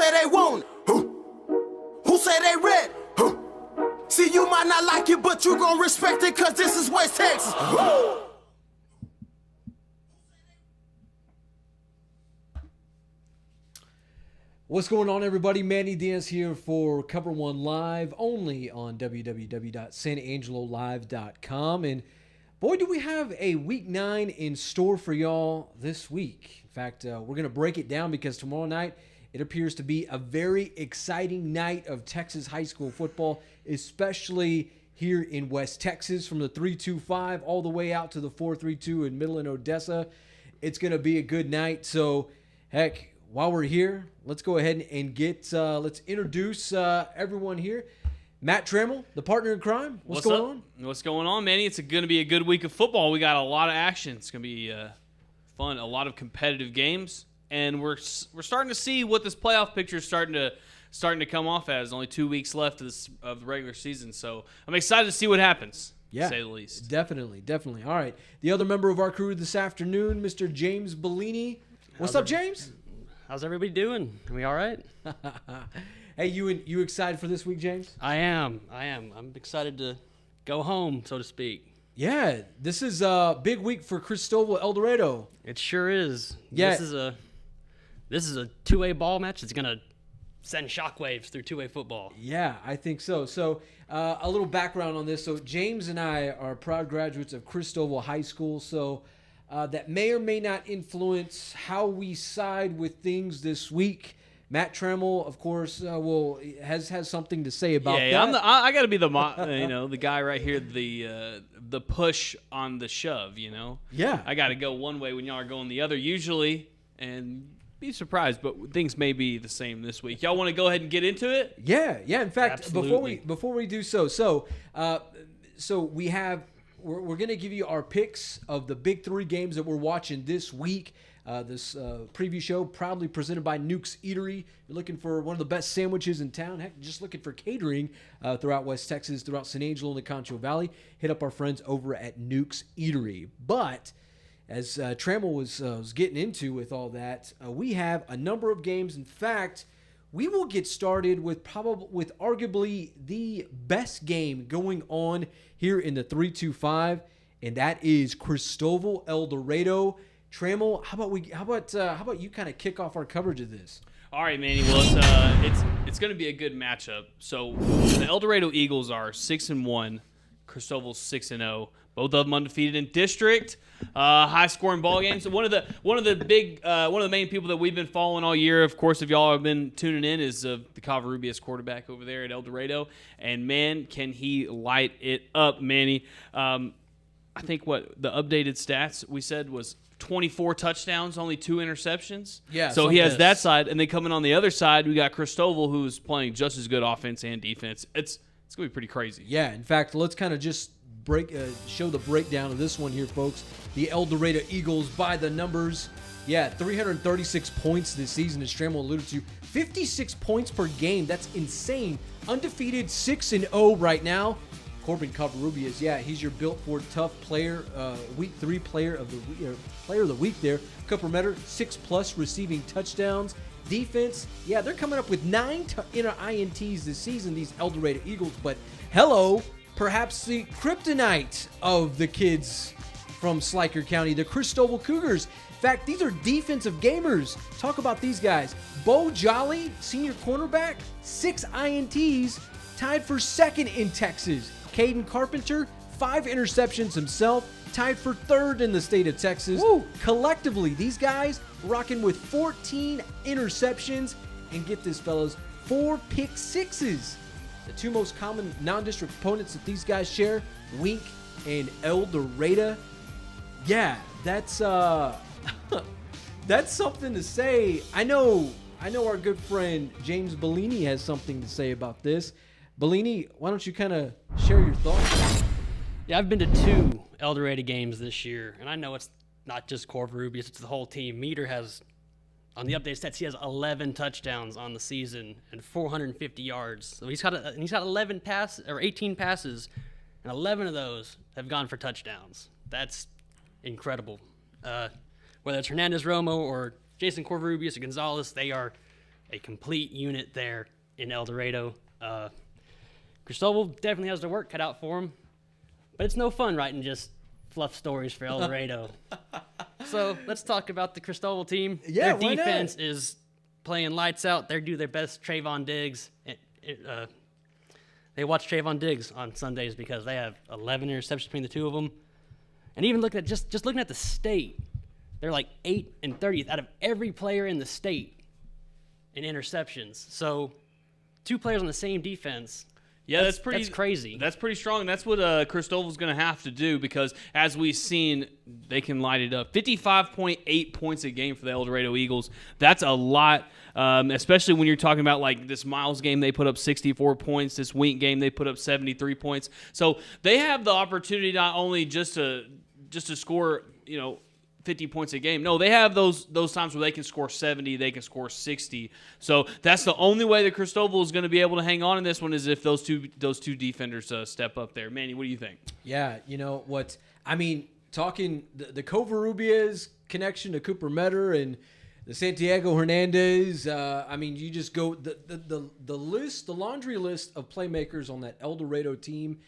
say they want it? Who say they ready? See, you might not like it, but you gon' respect it, cause this is West Texas. What's going on, everybody? Manny Diaz here for COVER1 Live, only on www.sanangelolive.com. And boy, do we have a Week 9 in store for y'all this week. In fact, we're going to break it down because tomorrow night it appears to be a very exciting night of Texas high school football, especially here in West Texas, from the 325 all the way out to the 432 in Midland, Odessa. It's going to be a good night. So, heck, while we're here, let's go ahead and let's introduce everyone here. Matt Trammell, the partner in crime. What's going on? What's going on, Manny? It's going to be a good week of football. We got a lot of action. It's going to be fun, a lot of competitive games. And we're starting to see what this playoff picture is starting to come off as. Only 2 weeks left of the regular season. So I'm excited to see what happens, to say the least. Definitely. All right. The other member of our crew this afternoon, Mr. James Bellini. What's up, James? How's everybody doing? Are we all right? Hey, you excited for this week, James? I am. I'm excited to go home, so to speak. Yeah, this is a big week for Christoval Eldorado. It sure is. Yeah. This is a two-way ball match. It's gonna send shockwaves through two-way football. Yeah, I think so. So a little background on this. So James and I are proud graduates of Christoval High School. So that may or may not influence how we side with things this week. Matt Trammell, of course, has something to say about that. I got to be the guy right here, the push on the shove. Yeah, I got to go one way when y'all are going the other usually, and be surprised, but things may be the same this week. Y'all want to go ahead and get into it? Yeah. In fact, absolutely. before we do so we have. We're going to give you our picks of the big three games that we're watching this week. This preview show proudly presented by Newk's Eatery. You're looking for one of the best sandwiches in town. Heck, just looking for catering throughout West Texas, throughout San Angelo and the Concho Valley. Hit up our friends over at Newk's Eatery. But as Trammell was getting into with all that, we have a number of games. In fact, we will get started with arguably the best game going on here in the 325, and that is Christoval Eldorado. Trammell, how about you kind of kick off our coverage of this? All right, Manny. Well, it's going to be a good matchup. So the Eldorado Eagles are 6-1, Christoval's 6-0. Both of them undefeated in district. High-scoring ball games. So one of the main people that we've been following all year, of course, if y'all have been tuning in, is the Covarrubias quarterback over there at Eldorado. And man, can he light it up, Manny. I think what the updated stats we said was 24 touchdowns, only 2 interceptions. Yeah. So he has that side, and then coming on the other side, we got Christoval, who's playing just as good offense and defense. It's gonna be pretty crazy. Yeah. In fact, let's kind of just show the breakdown of this one here, folks. The Eldorado Eagles by the numbers. Yeah, 336 points this season, as Trammell alluded to. 56 points per game. That's insane. Undefeated, 6-0 right now. Corbin Covarrubias, yeah, he's your built for tough player, week 3 player of the week there. Cooper Metter, 6+ receiving touchdowns. Defense, yeah, they're coming up with 9 INTs this season, these Eldorado Eagles. But hello, perhaps the kryptonite of the kids from Sliker County, the Christoval Cougars. In fact, these are defensive gamers. Talk about these guys. Bo Jolly, senior cornerback, 6 INTs, tied for second in Texas. Caden Carpenter, 5 interceptions himself, tied for third in the state of Texas. Woo. Collectively, these guys rocking with 14 interceptions, and get this, fellas, 4 pick sixes. The 2 most common non-district opponents that these guys share, Wink and Eldorado. Yeah, that's that's something to say. I know our good friend James Bellini has something to say about this. Bellini, why don't you kind of share your thoughts? Yeah, I've been to 2 Eldorado games this year, and I know it's not just Covarrubias, it's the whole team. Meter has, on the updated stats, he has 11 touchdowns on the season and 450 yards. So he's got 18 passes, and 11 of those have gone for touchdowns. That's incredible. Whether it's Hernandez Romo or Jason Covarrubias or Gonzalez, they are a complete unit there in Eldorado. Christoval definitely has their work cut out for him, but it's no fun writing just fluff stories for Eldorado. So let's talk about the Christoval team. Yeah, their defense is playing lights out. They do their best. Trayvon Diggs. They watch Trayvon Diggs on Sundays because they have 11 interceptions between the two of them. And even looking at just looking at the state, they're like 8th and 30th out of every player in the state in interceptions. So 2 players on the same defense. Yeah, that's crazy. That's pretty strong. That's what Christoval's going to have to do because, as we've seen, they can light it up. 55.8 points a game for the Eldorado Eagles. That's a lot, especially when you're talking about like this Miles game. They put up 64 points. This Wink game, they put up 73 points. So they have the opportunity not only just to score, 50 points a game. No, they have those times where they can score 70, they can score 60. So that's the only way that Christoval is going to be able to hang on in this one is if those two defenders step up there. Manny, what do you think? Yeah, talking the Covarrubias connection to Cooper Metter and the Santiago Hernandez. You just go the list, the laundry list of playmakers on that Eldorado team.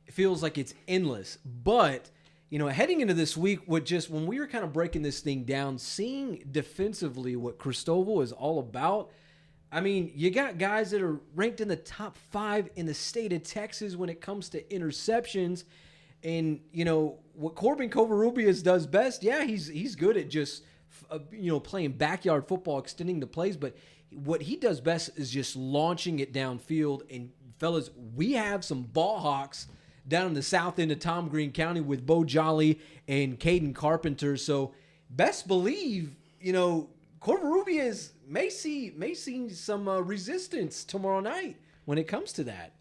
It feels like it's endless, but. Heading into this week, when we were kind of breaking this thing down, seeing defensively what Christoval is all about, you got guys that are ranked in the top 5 in the state of Texas when it comes to interceptions. And, what Corbin Covarrubias does best, yeah, he's good at just, playing backyard football, extending the plays. But what he does best is just launching it downfield. And, fellas, we have some ball hawks down in the south end of Tom Green County with Bo Jolly and Caden Carpenter. So best believe, Covarrubias may see some resistance tomorrow night when it comes to that.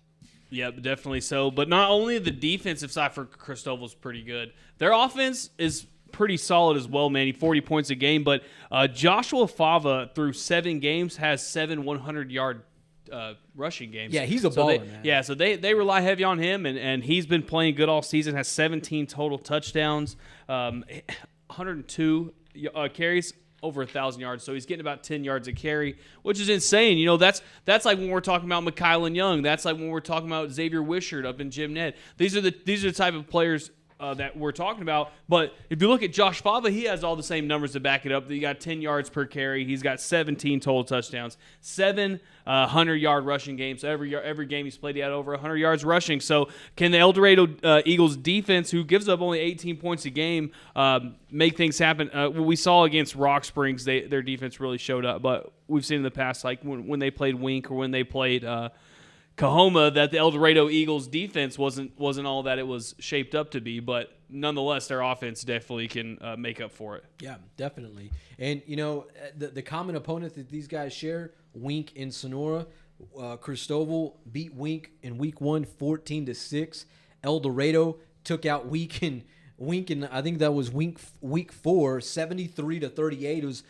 Yep, definitely so. But not only the defensive side for Christoval is pretty good. Their offense is pretty solid as well, Manny, 40 points a game. But Joshua Fava, through 7 games, has 7 100-yard rushing games. Yeah, he's a baller, man. Yeah, so they rely heavy on him, and he's been playing good all season, has 17 total touchdowns, 102 carries, over 1,000 yards. So he's getting about 10 yards a carry, which is insane. That's like when we're talking about McKylan Young. That's like when we're talking about Xavier Wishart up in Jim Ned. These are the type of players that we're talking about. But if you look at Josh Fava, he has all the same numbers to back it up. He got 10 yards per carry. He's got 17 total touchdowns, 7 100-yard rushing games. So every game he's played, he had over 100 yards rushing. So can the Eldorado Eagles defense, who gives up only 18 points a game, make things happen? We saw against Rock Springs, their defense really showed up. But we've seen in the past, like when they played Wink or when they played Kahoma, that the Eldorado Eagles defense wasn't all that it was shaped up to be, but nonetheless, their offense definitely can make up for it. Yeah, definitely. And the common opponent that these guys share, Wink in Sonora. Christoval beat Wink in week 1, 14-6. Eldorado took out Wink in I think that was week 4, 73-38.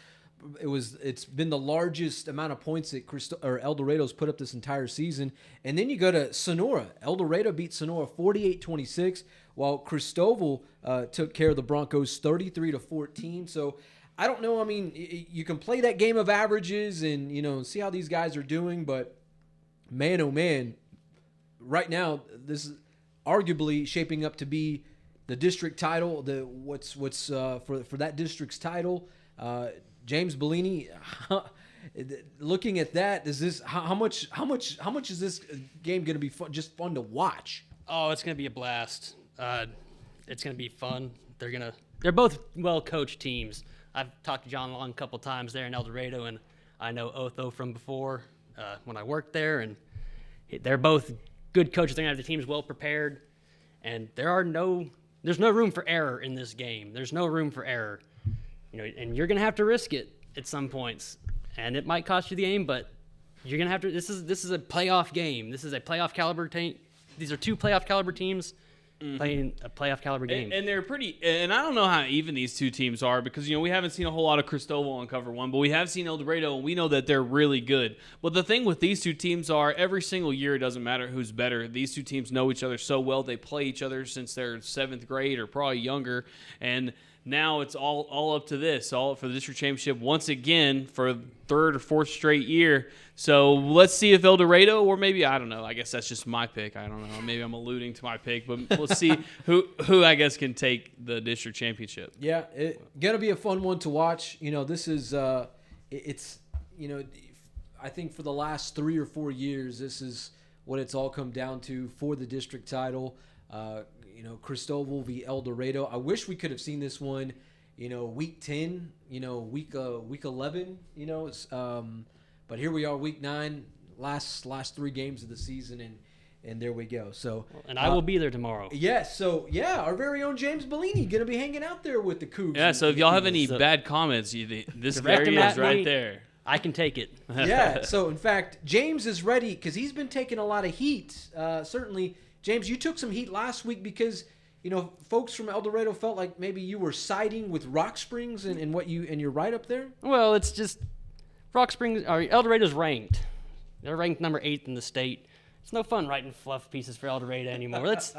It's been the largest amount of points that Eldorado's put up this entire season. And then you go to Sonora. Eldorado beat Sonora 48-26, while Christoval took care of the Broncos 33-14. So I don't know. You can play that game of averages and see how these guys are doing, but man, oh man, right now this is arguably shaping up to be the district title. What's for that district's title. James Bellini, looking at that, how much is this game going to be fun to watch? Oh, it's going to be a blast. It's going to be fun. They're both well-coached teams. I've talked to John Long a couple times there in Eldorado, and I know Otho from before when I worked there, and they're both good coaches. They're going to have the teams well prepared, and there's no room for error in this game. There's no room for error. And you're going to have to risk it at some points, and it might cost you the game, but you're going to have to. This is a playoff game. This is a playoff caliber team. These are 2 playoff caliber teams playing a playoff caliber game. And they're pretty. And I don't know how even these 2 teams are because we haven't seen a whole lot of Christoval on COVER1, but we have seen Eldorado, and we know that they're really good. But the thing with these 2 teams are every single year it doesn't matter who's better. These 2 teams know each other so well. They play each other since they're 7th grade or probably younger, and now it's all up to this, all for the district championship once again for third or fourth straight year. So let's see if Eldorado, or maybe, I don't know, I guess that's just my pick. I don't know. Maybe I'm alluding to my pick, but we'll see who I guess can take the district championship. Yeah, it's going to be a fun one to watch. This is, it's, I think for the last 3 or 4 years, this is what it's all come down to for the district title. Christoval v. Eldorado. I wish we could have seen this one, week 10, week 11, but here we are, week 9, last 3 games of the season, and there we go. So, and I will be there tomorrow. Yes. So our very own James Bellini going to be hanging out there with the Cougs. Yeah. So if y'all have any bad comments, this area is right there. I can take it. Yeah. So in fact, James is ready because he's been taking a lot of heat. Certainly, James, you took some heat last week because folks from Eldorado felt like maybe you were siding with Rock Springs and your write-up there. Well, it's just Rock Springs. Eldorado's ranked. They're ranked number 8 in the state. It's no fun writing fluff pieces for Eldorado anymore. That's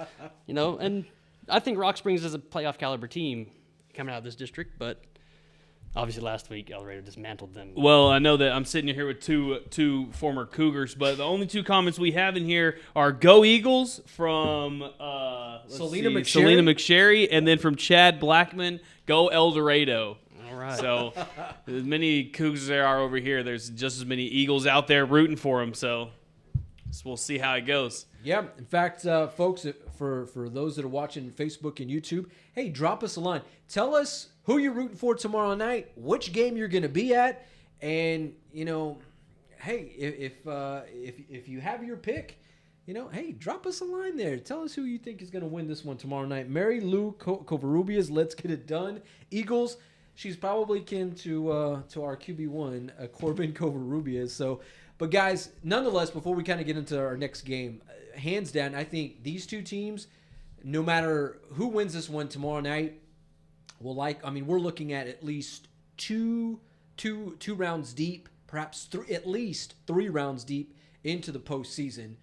and I think Rock Springs is a playoff caliber team coming out of this district, but obviously last week Eldorado dismantled them. Well, I know that I'm sitting here with two former Cougars, but the only 2 comments we have in here are "Go Eagles" from Selena McSherry, and then from Chad Blackman, "Go Eldorado." All right. So as many Cougars there are over here, there's just as many Eagles out there rooting for them. So we'll see how it goes. Yeah. In fact, folks, for those that are watching Facebook and YouTube, hey, drop us a line. Tell us who you're rooting for tomorrow night, which game you're going to be at, and hey, if you have your pick, hey, drop us a line there. Tell us who you think is going to win this one tomorrow night. Mary Lou Covarrubias, let's get it done. Eagles, she's probably kin to our QB1, Corbin Covarrubias. So, but guys, nonetheless, before we kind of get into our next game, hands down, I think these 2 teams, no matter who wins this one tomorrow night, we're looking at least two rounds deep, perhaps at least 3 rounds deep into the postseason.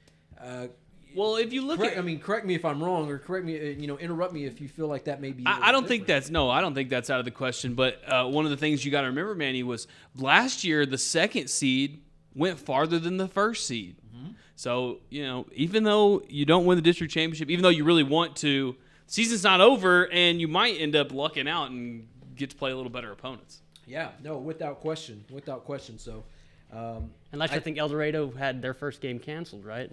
Well, if you look correct me if I'm wrong, or correct me, interrupt me if you feel like that may be. I don't think that's out of the question. But one of the things you got to remember, Manny, was last year the 2nd seed went farther than the 1st seed. Mm-hmm. So even though you don't win the district championship, even though you really want to, season's not over, and you might end up lucking out and get to play a little better opponents. Yeah, no, without question. So, and I think Eldorado had their first game canceled, right?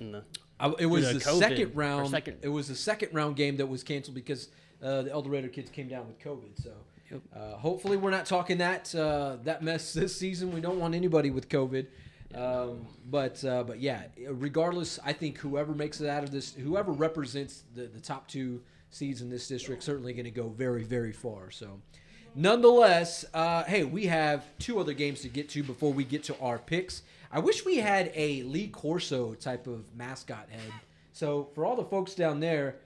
It was the COVID, second round. It was the second round game that was canceled because the Eldorado kids came down with COVID. So, hopefully, we're not talking that mess this season. We don't want anybody with COVID. But yeah, regardless, I think whoever makes it out of this, whoever represents the top 2 seeds in this district, certainly going to go very, very far. So, nonetheless, hey, we have 2 other games to get to before we get to our picks. I wish we had a Lee Corso type of mascot head. So, for all the folks down there,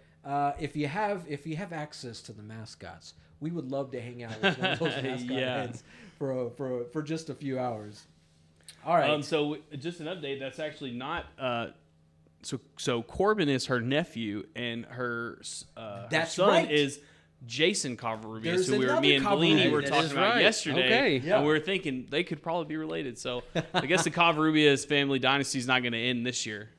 if you have access to the mascots, we would love to hang out with one of those mascot heads for just a few hours. All right. So just an update. That's actually not. So Corbin is her nephew, and her son is Jason Covarrubias, who me and Bellini were talking about yesterday. Okay. Yeah. And we were thinking they could probably be related. So I guess the Covarrubias family dynasty is not going to end this year.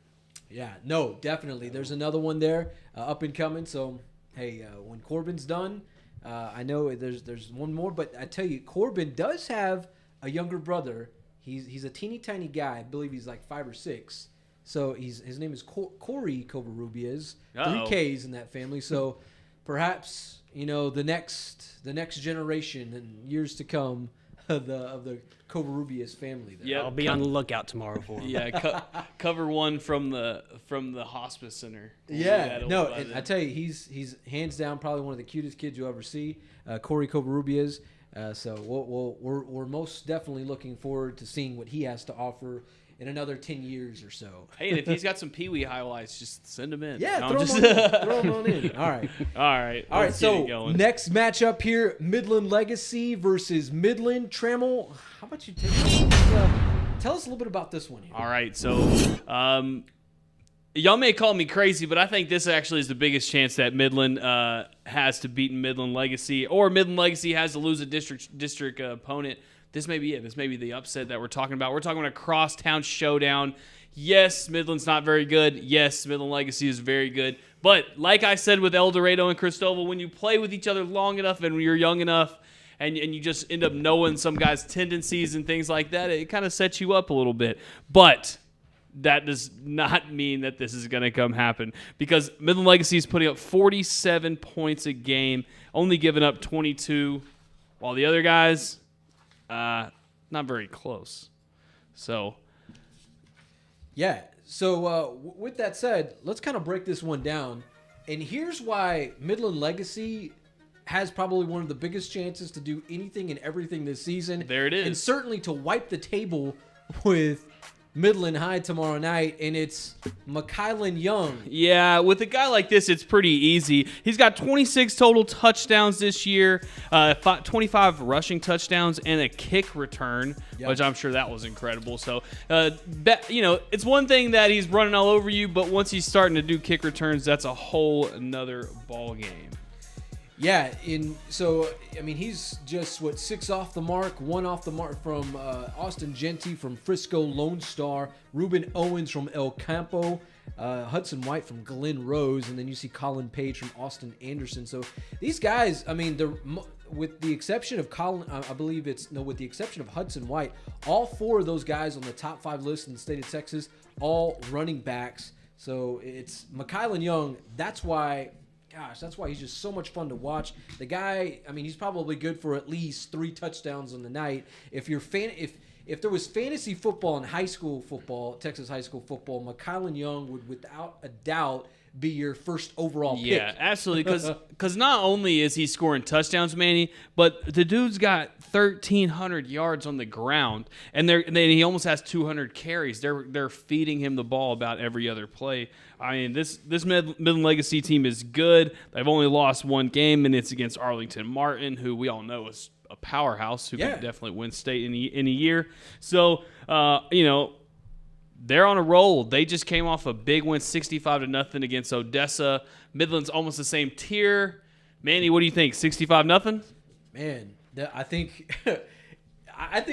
Yeah. No, definitely. There's another one there up and coming. So hey, when Corbin's done, I know there's one more, but I tell you, Corbin does have a younger brother. He's a teeny tiny guy. I believe he's like 5 or 6. So his name is Corey Covarrubias. 3 K's in that family. So perhaps the next generation and years to come of the Covarrubias family. There. Yeah, I'll be on the lookout tomorrow for him. Yeah, cover 1 from the hospice center. Yeah, no, and I tell you, he's hands down probably one of the cutest kids you'll ever see. Corey Covarrubias. So we're most definitely looking forward to seeing what he has to offer in another 10 years or so. Hey, and if he's got some Pee-wee highlights, just send them in. Yeah, throw them on in. All right. So next matchup here, Midland Legacy versus Midland Trammell. How about you tell us a little bit about this one here? All right. So Y'all may call me crazy, but I think this actually is the biggest chance that Midland has to beat Midland Legacy, or Midland Legacy has to lose a district opponent. This may be it. This may be the upset that we're talking about. We're talking about a crosstown showdown. Yes, Midland's not very good. Yes, Midland Legacy is very good. But like I said with Eldorado and Christoval, when you play with each other long enough and when you're young enough and you just end up knowing some guys' tendencies and things like that, it kind of sets you up a little bit. But that does not mean that this is going to come happen, because Midland Legacy is putting up 47 points a game, only giving up 22, while the other guys, not very close. So, yeah. So with that said, let's kind of break this one down. And here's why Midland Legacy has probably one of the biggest chances to do anything and everything this season. There it is. And certainly to wipe the table with Midland High tomorrow night, and it's McKylan Young. Yeah, with a guy like this, it's pretty easy. He's got 26 total touchdowns this year, 25 rushing touchdowns, and a kick return, which I'm sure that was incredible. So, it's one thing that he's running all over you, but once he's starting to do kick returns, that's a whole another ball game. Yeah, he's just, 6 off the mark, 1 off the mark from Austin Genty from Frisco Lone Star, Ruben Owens from El Campo, Hudson White from Glen Rose, and then you see Colin Page from Austin Anderson. So these guys, they're, with the exception of with the exception of Hudson White, all 4 of those guys on the top 5 list in the state of Texas, all running backs. So it's McKylan Young. That's why he's just so much fun to watch. The guy, he's probably good for at least 3 touchdowns on the night. If there was fantasy football in high school football, Texas high school football, McKylan Young would without a doubt be your first overall pick. Yeah, absolutely. Because not only is he scoring touchdowns, Manny, but the dude's got 1,300 yards on the ground, and he almost has 200 carries. They're feeding him the ball about every other play. This Midland Legacy team is good. They've only lost 1 game, and it's against Arlington Martin, who we all know is a powerhouse who can definitely win state in a year. So, they're on a roll. They just came off a big win, 65-0 against Odessa. Midland's almost the same tier. Manny, what do you think? 65-0? Man, I think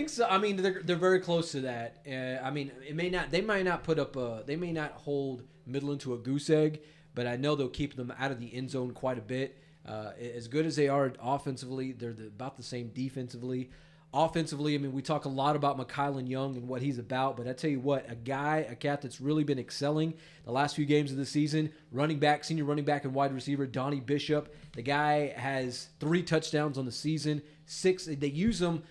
so. They're very close to that. It may not. They might not put up. They may not hold Midland to a goose egg, but I know they'll keep them out of the end zone quite a bit. As good as they are offensively, they're about the same defensively. Offensively, we talk a lot about McKylan Young and what he's about, but I tell you what, a cat that's really been excelling the last few games of the season, senior running back and wide receiver, Donnie Bishop. The guy has 3 touchdowns on the season, 6. They use him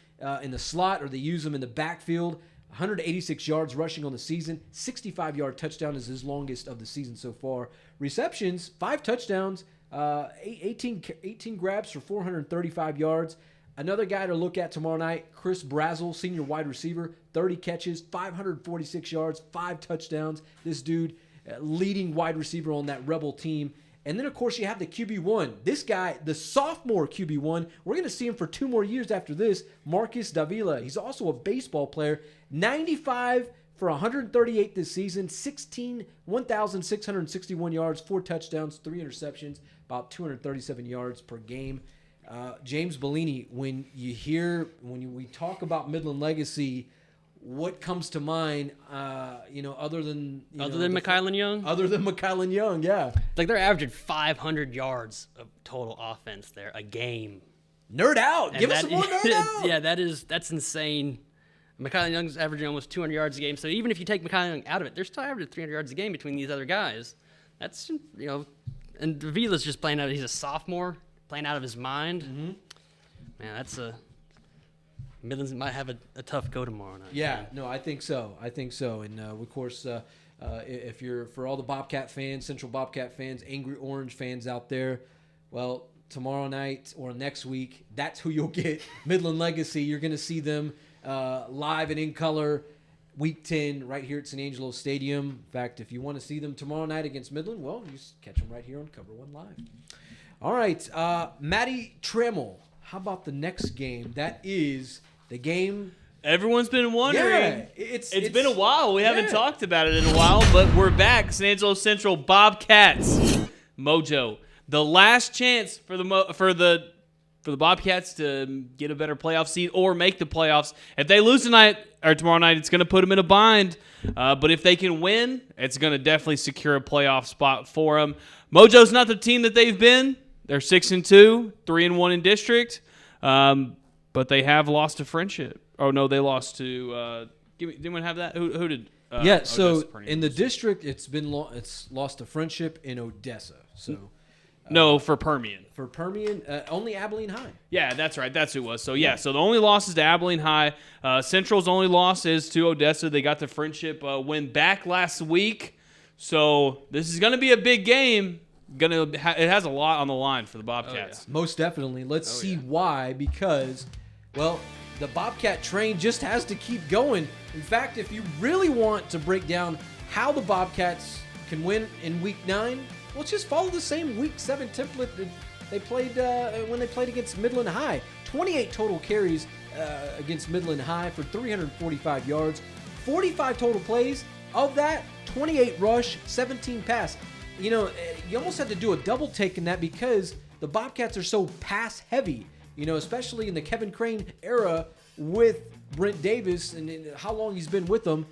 in the slot or they use him in the backfield. 186 yards rushing on the season, 65-yard touchdown is his longest of the season so far. Receptions, 5 touchdowns, 18 grabs for 435 yards. Another guy to look at tomorrow night, Chris Brazel, senior wide receiver, 30 catches, 546 yards, 5 touchdowns. This dude, leading wide receiver on that Rebel team. And then, of course, you have the QB1. This guy, the sophomore QB1, we're going to see him for 2 more years after this, Marcus Davila. He's also a baseball player, 95 for 138 this season, 1,661 yards, 4 touchdowns, 3 interceptions, about 237 yards per game. James Bellini, when we talk about Midland Legacy, what comes to mind, other than McKylan Young? Other than McKylan Young, yeah. Like, they're averaging 500 yards of total offense there a game. Nerd out. And Give us some more nerd out. Yeah, that's insane. McKylan Young's averaging almost 200 yards a game. So even if you take McKylan Young out of it, they're still averaging 300 yards a game between these other guys. That's, and Davila's just playing out. He's a sophomore, playing out of his mind. Mm-hmm. Man, Midlands might have a tough go tomorrow night. Yeah, no, I think so. And, of course, if you're, for all the Bobcat fans, Central Bobcat fans, Angry Orange fans out there, well, tomorrow night or next week, that's who you'll get. Midland Legacy, you're going to see them live and in color Week 10 right here at San Angelo Stadium. In fact, if you want to see them tomorrow night against Midland, well, you just catch them right here on COVER1 Live. All right, Matty Trammell, how about the next game? That is the game Everyone's been wondering. Yeah, it's been a while. We haven't talked about it in a while, but we're back. San Angelo Central Bobcats. Mojo. The last chance for the Bobcats to get a better playoff seed or make the playoffs. If they lose tonight or tomorrow night, it's going to put them in a bind. But if they can win, it's going to definitely secure a playoff spot for them. Mojo's not the team that they've been. They're 6-2, 3-1 in district. But they have lost to Friendship. Oh no, they lost to. Did anyone have that? Who did? So in the district, it's lost to Friendship in Odessa. So. No, for Permian. For Permian, only Abilene High. Yeah, that's right. That's who it was. So, so the only loss is to Abilene High. Central's only loss is to Odessa. They got the Friendship win back last week. So, this is going to be a big game. It has a lot on the line for the Bobcats. Oh, yeah. Most definitely. Let's see why. Because, well, the Bobcat train just has to keep going. In fact, if you really want to break down how the Bobcats can win in Week 9, let's just follow the same Week 7 template that they played when they played against Midland High. 28 total carries against Midland High for 345 yards. 45 total plays. Of that, 28 rush, 17 pass. You know, you almost have to do a double take in that because the Bobcats are so pass heavy. You know, especially in the Kevin Crane era with Brent Davis and how long he's been with them.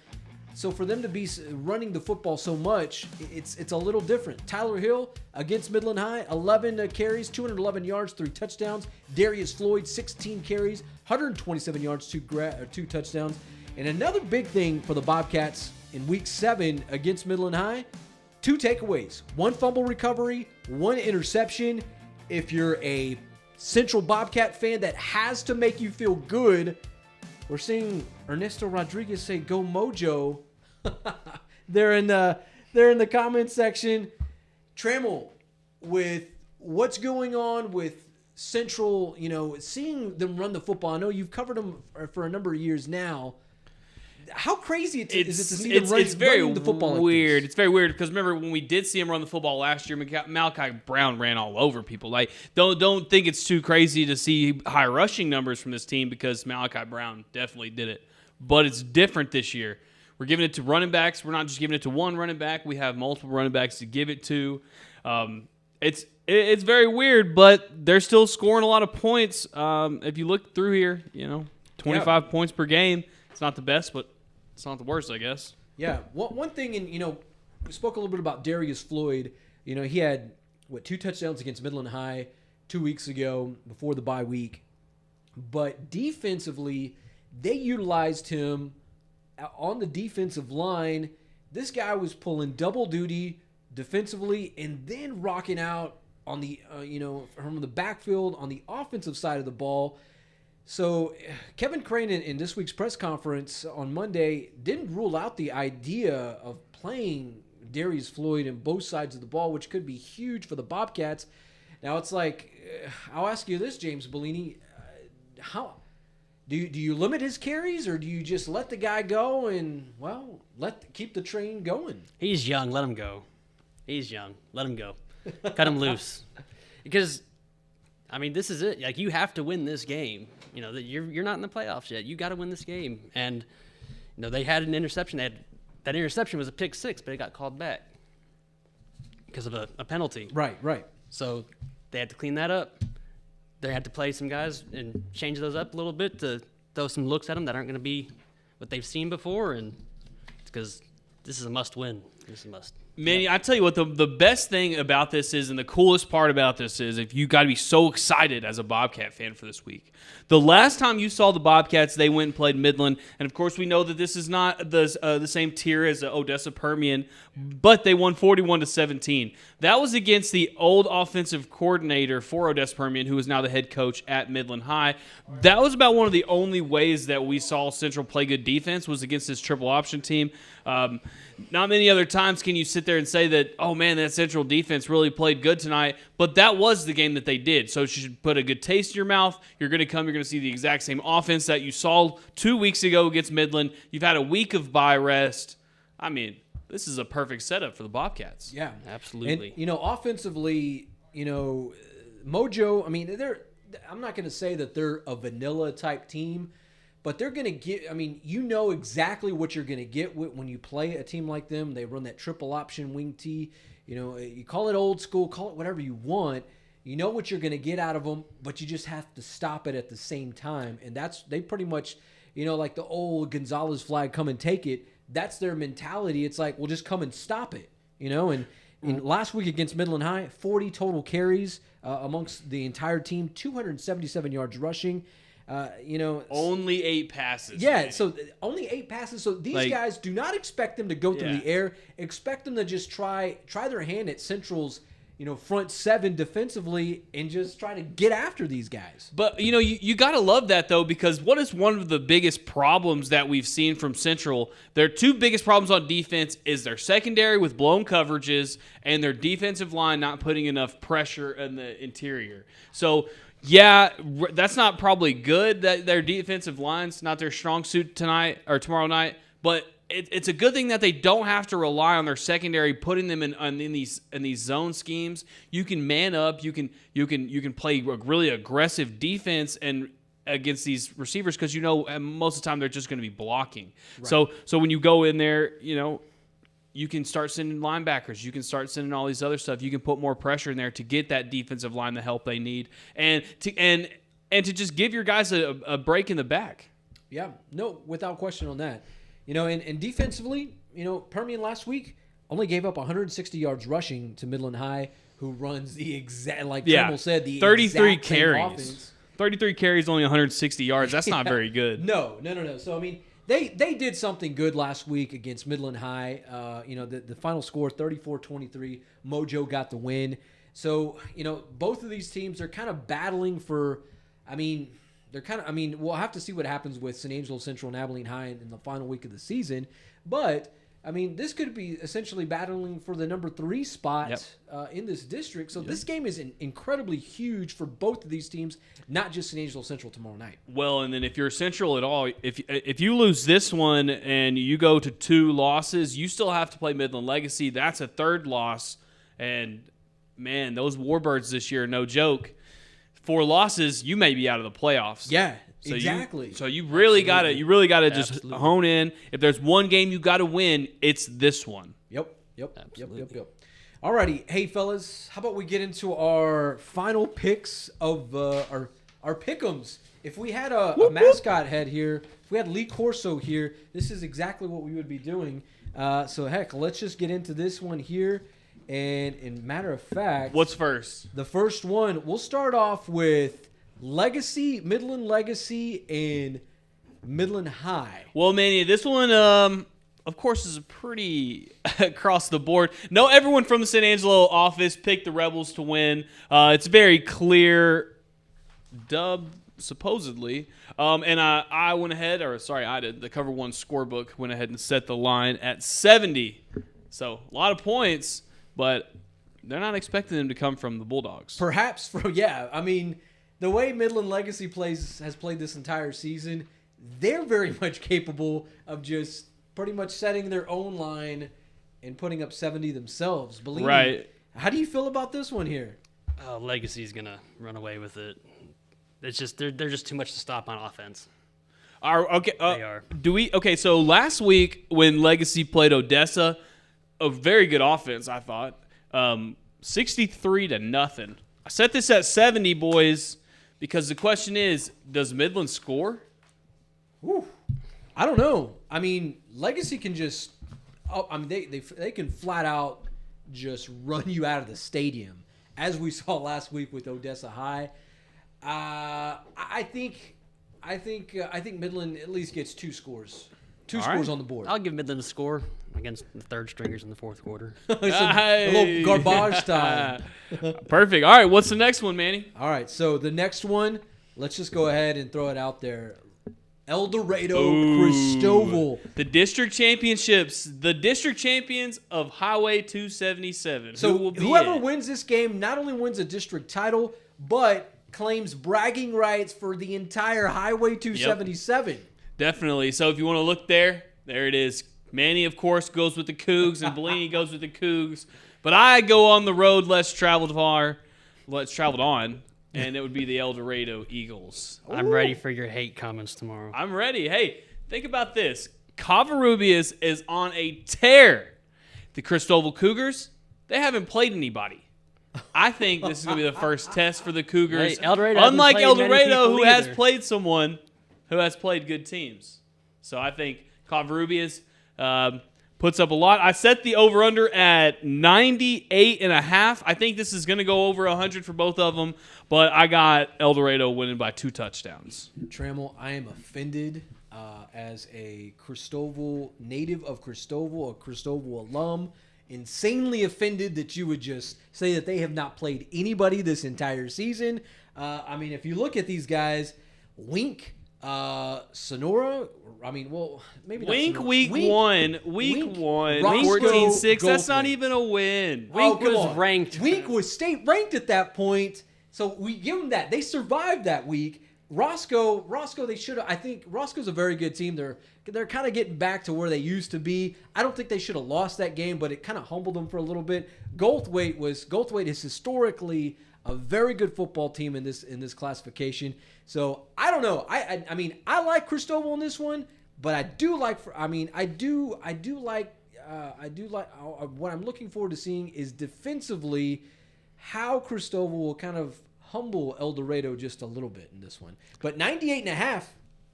So for them to be running the football so much, it's a little different. Tyler Hill against Midland High, 11 carries, 211 yards, 3 touchdowns. Darius Floyd, 16 carries, 127 yards, 2 touchdowns. And another big thing for the Bobcats in Week 7 against Midland High, 2 takeaways, 1 fumble recovery, 1 interception. If you're a Central Bobcat fan, that has to make you feel good. We're seeing Ernesto Rodriguez say, "Go Mojo." They're in the comment section. Trammell, with what's going on with Central, you know, seeing them run the football. I know you've covered them for a number of years now. How crazy is it to see them running the football? Weird. It's very weird because remember when we did see him run the football last year, Malachi Brown ran all over people. Like don't think it's too crazy to see high rushing numbers from this team because Malachi Brown definitely did it. But it's different this year. We're giving it to running backs. We're not just giving it to one running back. We have multiple running backs to give it to. It's very weird, but they're still scoring a lot of points. If you look through here, 25 points per game. It's not the best, but it's not the worst, I guess. Yeah. One thing, and we spoke a little bit about Darius Floyd. He had 2 touchdowns against Midland High 2 weeks ago before the bye week. But defensively, they utilized him on the defensive line. This guy was pulling double duty defensively and then rocking out on the from the backfield on the offensive side of the ball. So Kevin Crane in this week's press conference on Monday didn't rule out the idea of playing Darius Floyd in both sides of the ball, which could be huge for the Bobcats. Now it's like, I'll ask you this, James Bellini, how do you limit his carries or do you just let the guy go and keep the train going? He's young, let him go. He's young, let him go. Cut him loose. Because this is it. Like, you have to win this game. You're not in the playoffs yet. You got to win this game. And they had an interception. That interception was a pick 6, but it got called back because of a penalty. Right. So they had to clean that up. They had to play some guys and change those up a little bit to throw some looks at them that aren't going to be what they've seen before. And because this is a must-win. This is a must. Man, I tell you what, the best thing about this is, and the coolest part about this is, if you got to be so excited as a Bobcat fan for this week. The last time you saw the Bobcats, they went and played Midland, and of course we know that this is not the same tier as the Odessa Permian, but they won 41-17. That was against the old offensive coordinator for Odessa Permian, who is now the head coach at Midland High. That was about one of the only ways that we saw Central play good defense was against this triple option team. Not many other times can you sit there and say that, oh man, that Central defense really played good tonight, but that was the game that they did. So you should put a good taste in your mouth. You're going to see the exact same offense that you saw 2 weeks ago against Midland. You've had a week of bye rest. This is a perfect setup for the Bobcats. Yeah, absolutely. And, offensively, Mojo, I'm not going to say that they're a vanilla type team, but they're going to get, I mean, you know exactly what you're going to get when you play a team like them. They run that triple option wing tee. You know, you call it old school, call it whatever you want. You know what you're going to get out of them, but you just have to stop it at the same time. And they pretty much, you know, like the old Gonzalez flag, come and take it. That's their mentality. It's like, well, just come and stop it, you know. And last week against Midland High, 40 total carries amongst the entire team, 277 yards rushing. You know, only 8 passes. Yeah, man. so only 8 passes. So these guys, do not expect them to go through the air. Expect them to just try their hand at Central's, you know, front 7 defensively and just try to get after these guys. But, you know, you got to love that, though, because what is one of the biggest problems that we've seen from Central? Their 2 biggest problems on defense is their secondary with blown coverages and their defensive line not putting enough pressure in the interior. So, yeah, that's not probably good that their defensive line's not their strong suit tonight or tomorrow night, but it's a good thing that they don't have to rely on their secondary, putting them in these zone schemes. You can man up, you can play a really aggressive defense and against these receivers because you know most of the time they're just going to be blocking. Right. So when you go in there, you know, you can start sending linebackers. You can start sending all these other stuff. You can put more pressure in there to get that defensive line the help they need, and to just give your guys a break in the back. Yeah, no, without question on that. You know, and defensively, you know, Permian last week only gave up 160 yards rushing to Midland High, who runs the exact, like Trammell said, the 33 exact same carries. offense. 33 carries, only 160 yards. That's not very good. No. So I mean, They did something good last week against Midland High. You know, the final score, 34-23. Mojo got the win. So, you know, both of these teams are kind of battling for, we'll have to see what happens with San Angelo Central and Abilene High in the final week of the season. But, I mean, this could be essentially battling for the number 3 spot in this district. So this game is incredibly huge for both of these teams, not just San Angelo Central tomorrow night. Well, and then if you're Central at all, if you lose this one and you go to 2 losses, you still have to play Midland Legacy. That's a 3rd loss. And, man, those Warbirds this year, no joke. 4 losses, you may be out of the playoffs. Yeah. So exactly. You really gotta just hone in. If there's one game you gotta win, it's this one. Yep. Alrighty, hey fellas, how about we get into our final picks of our pick'ems? If we had a mascot head here, if we had Lee Corso here, this is exactly what we would be doing. So heck, let's just get into this one here. And in matter of fact, what's first? The first one, we'll start off with Legacy, Midland Legacy, and Midland High. Well, Manny, this one, of course, is a pretty across the board. No, everyone from the San Angelo office picked the Rebels to win. It's very clear dub, supposedly. And I went ahead, I did. The COVER1 scorebook went ahead and set the line at 70. So a lot of points, but they're not expecting them to come from the Bulldogs. Perhaps I mean, the way Midland Legacy has played this entire season, they're very much capable of just pretty much setting their own line and putting up 70 themselves. Bellini, right. How do you feel about this one here? Legacy's going to run away with it. It's just they're just too much to stop on offense. They are. Okay, so last week when Legacy played Odessa, a very good offense, I thought. 63-0. I set this at 70, boys, because the question is, does Midland score? Whew. I don't know. I mean, Legacy can just they can flat out just run you out of the stadium, as we saw last week with Odessa High. I think Midland at least gets 2 scores. 2 scores on the board. I'll give Midland a score against the 3rd stringers in the 4th quarter. A little garbage time. Perfect. All right, what's the next one, Manny? All right, so the next one, let's just go ahead and throw it out there. Eldorado Christoval. The district championships. The district champions of Highway 277. So whoever wins this game not only wins a district title, but claims bragging rights for the entire Highway 277. Yep. Definitely. So if you want to look there it is. Manny, of course, goes with the Cougs, and Bellini goes with the Cougs. But I go on the road less traveled on. and it would be the Eldorado Eagles. I'm ready for your hate comments tomorrow. I'm ready. Hey, think about this. Covarrubias is on a tear. The Christoval Cougars, they haven't played anybody. I think this is going to be the first test for the Cougars. Hey, Eldorado hasn't Unlike played many Eldorado, people who has either. played someone who has played good teams. So I think Covarrubias puts up a lot. I set the over-under at 98.5. I think this is going to go over 100 for both of them, but I got Eldorado winning by 2 touchdowns. Trammell, I am offended as a Christoval native of Christoval, a Christoval alum. Insanely offended that you would just say that they have not played anybody this entire season. I mean, if you look at these guys, Wink, Sonora, I mean, well, maybe Wink, not week one, Roscoe, 14-6. That's not Goldthwait. even a win. Wink come was on. ranked. Wink was state ranked at that point, so we give them that. They survived that week. Roscoe, they should have. I think Roscoe's a very good team. They're kind of getting back to where they used to be. I don't think they should have lost that game, but it kind of humbled them for a little bit. Goldthwait is historically a very good football team in this classification. So I don't know. I mean I like Christoval in this one, but I do like. What I'm looking forward to seeing is defensively how Christoval will kind of humble Eldorado just a little bit in this one. But 98.5,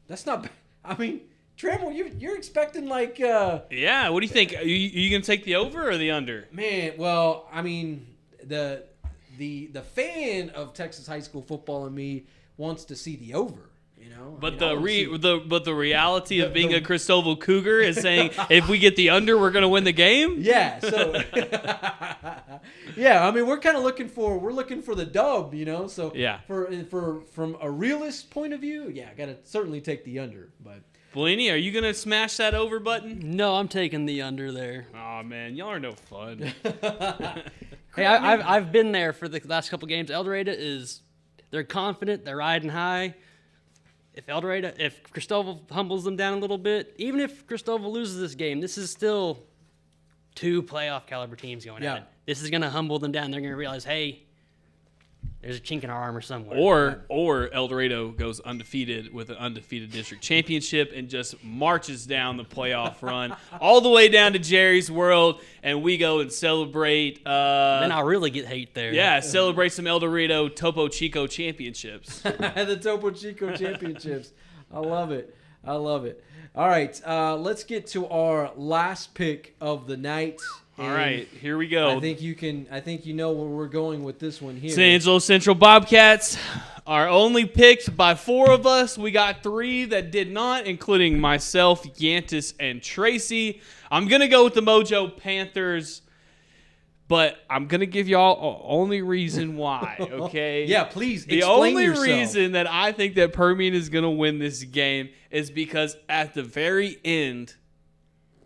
that's not bad. I mean, Trammell, you're expecting like Yeah, what do you think? Are you going to take the over or the under? man, well, I mean, the fan of Texas high school football in me wants to see the over, you know? But I mean, the reality of being a Christoval Cougar is saying if we get the under, we're going to win the game? yeah, so yeah, I mean, we're looking for the dub, you know? So Yeah. from a realist point of view, yeah, I got to certainly take the under, but Bellini, are you going to smash that over button? No, I'm taking the under there. Oh man, y'all are no fun. Hey, I've been there for the last couple games. Eldorado they're confident, they're riding high. If Christoval humbles them down a little bit, even if Christoval loses this game, this is still 2 playoff caliber teams going at it. This is going to humble them down. They're going to realize, hey, there's a chink in our armor somewhere. Or Eldorado goes undefeated with an undefeated district championship and just marches down the playoff run all the way down to Jerry's World, and we go and celebrate. Then I'll really get hate there. Yeah, celebrate some Eldorado Topo Chico championships. The Topo Chico Championships. I love it. All right, let's get to our last pick of the night. All right, here we go. I think you know where we're going with this one here. San Angelo Central Bobcats are only picked by 4 of us. We got 3 that did not, including myself, Yantis, and Tracy. I'm going to go with the Mojo Panthers, but I'm going to give y'all only reason why, okay? Yeah, please The explain only yourself. reason that I think that Permian is going to win this game is because at the very end,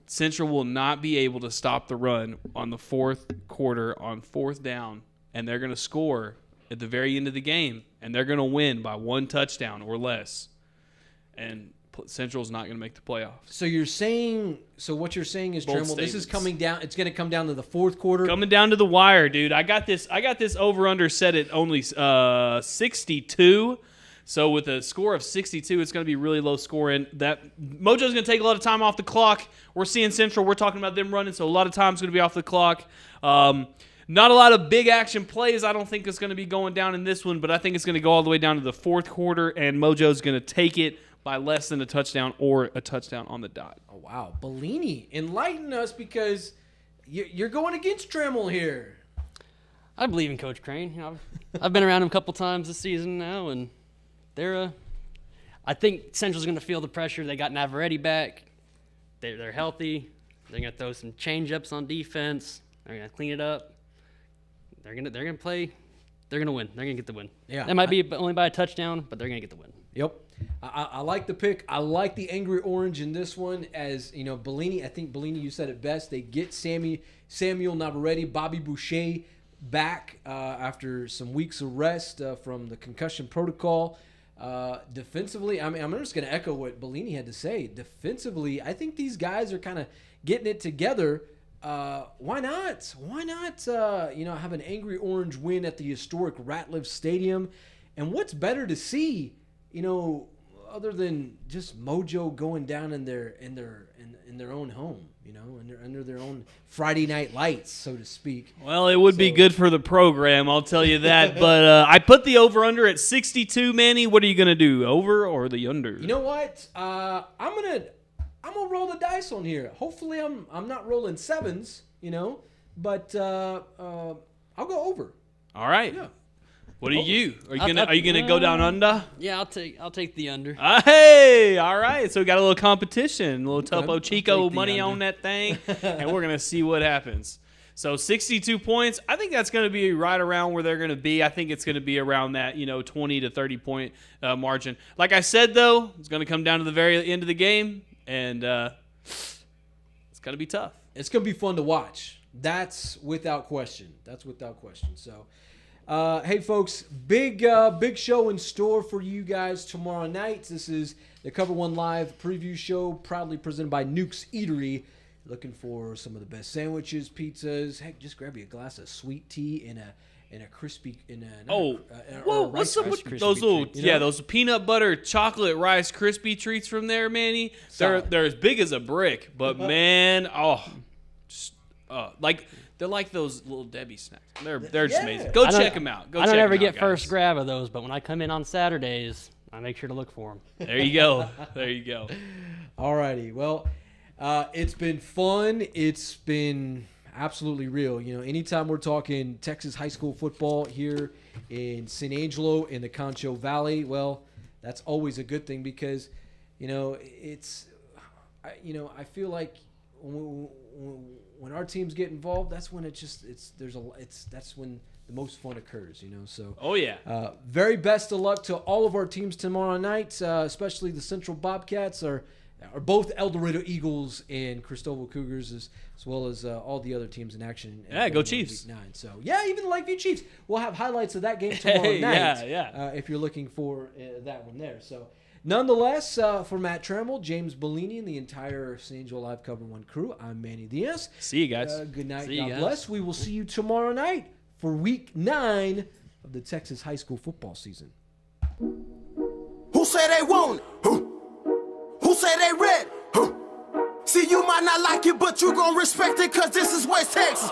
Central will not be able to stop the run on the 4th quarter on 4th down, and they're going to score at the very end of the game, and they're going to win by 1 touchdown or less. And Central's not going to make the playoffs. So what you're saying is, Bold Trammell, this is statements. coming down. It's going to come down to the 4th quarter. Coming down to the wire, dude. I got this over under set at only 62. So with a score of 62, it's going to be really low scoring. That Mojo's going to take a lot of time off the clock. We're seeing Central. We're talking about them running, so a lot of time's going to be off the clock. Not a lot of big action plays. I don't think it's going to be going down in this one, but I think it's going to go all the way down to the 4th quarter, and Mojo's going to take it by less than a touchdown or a touchdown on the dot. Oh, wow. Bellini, enlighten us because you're going against Trammell here. I believe in Coach Crane. You know, I've been around him a couple times this season now, and I think Central's going to feel the pressure. They got Navarrete back. They're healthy. They're going to throw some change-ups on defense. They're going to clean it up. They're going to play. They're going to win. They're going to get the win. Yeah. That might be only by a touchdown, but they're going to get the win. Yep. I like the pick. I like the Angry Orange in this one. As you know, Bellini, I think Bellini, you said it best. They get Samuel Navarrete, Bobby Boucher back after some weeks of rest from the concussion protocol. Defensively, I mean, I'm just going to echo what Bellini had to say. Defensively, I think these guys are kind of getting it together. Why not? Why not? Have an Angry Orange win at the historic Ratliff Stadium. And what's better to see, other than just mojo going down in their own home, under their own Friday night lights, so to speak. Well, it would be good for the program, I'll tell you that. But I put the over/under at 62. Manny, what are you gonna do, over or the under? You know what? I'm gonna roll the dice on here. Hopefully, I'm not rolling sevens, but I'll go over. All right. Yeah. What are you? Are you gonna go down under? Yeah, I'll take the under. Hey, all right. So we got a little competition, a little Topo I'll Chico take the money under. on that thing, and we're gonna see what happens. So 62 points. I think that's gonna be right around where they're gonna be. I think it's gonna be around that 20 to 30 point margin. Like I said though, it's gonna come down to the very end of the game, and it's gonna be tough. It's gonna be fun to watch. That's without question. So. Hey folks, big show in store for you guys tomorrow night. This is the COVER1 Live preview show, proudly presented by Newk's Eatery. Looking for some of the best sandwiches, pizzas. Heck, just grab you a glass of sweet tea and a crispy What's up with those little those peanut butter chocolate Rice Krispie treats from there, Manny? They're as big as a brick, but man, they're like those little Debbie snacks. They're just amazing. Go check them out. I don't ever get first grab of those, but when I come in on Saturdays, I make sure to look for them. There you go. There you go. Alrighty. Well, it's been fun. It's been absolutely real. Anytime we're talking Texas high school football here in San Angelo in the Concho Valley, well, that's always a good thing because, I feel like when our teams get involved, that's when that's when the most fun occurs, So. Oh yeah. Very best of luck to all of our teams tomorrow night, especially the Central Bobcats are both Eldorado Eagles and Christoval Cougars, as well as all the other teams in action. Yeah, go Chiefs. Week 9. So yeah, even the Lakeview Chiefs. We'll have highlights of that game tomorrow night. Yeah. If you're looking for that one there. So. Nonetheless, for Matt Trammell, James Bellini, and the entire San Angelo Live COVER1 crew, I'm Manny Diaz. See you guys. Good night. See you God guys. bless. We will see you tomorrow night for Week 9 of the Texas high school football season. Who say they want it? Who say they ready? See, you might not like it, but you gon' respect it, cause this is West Texas.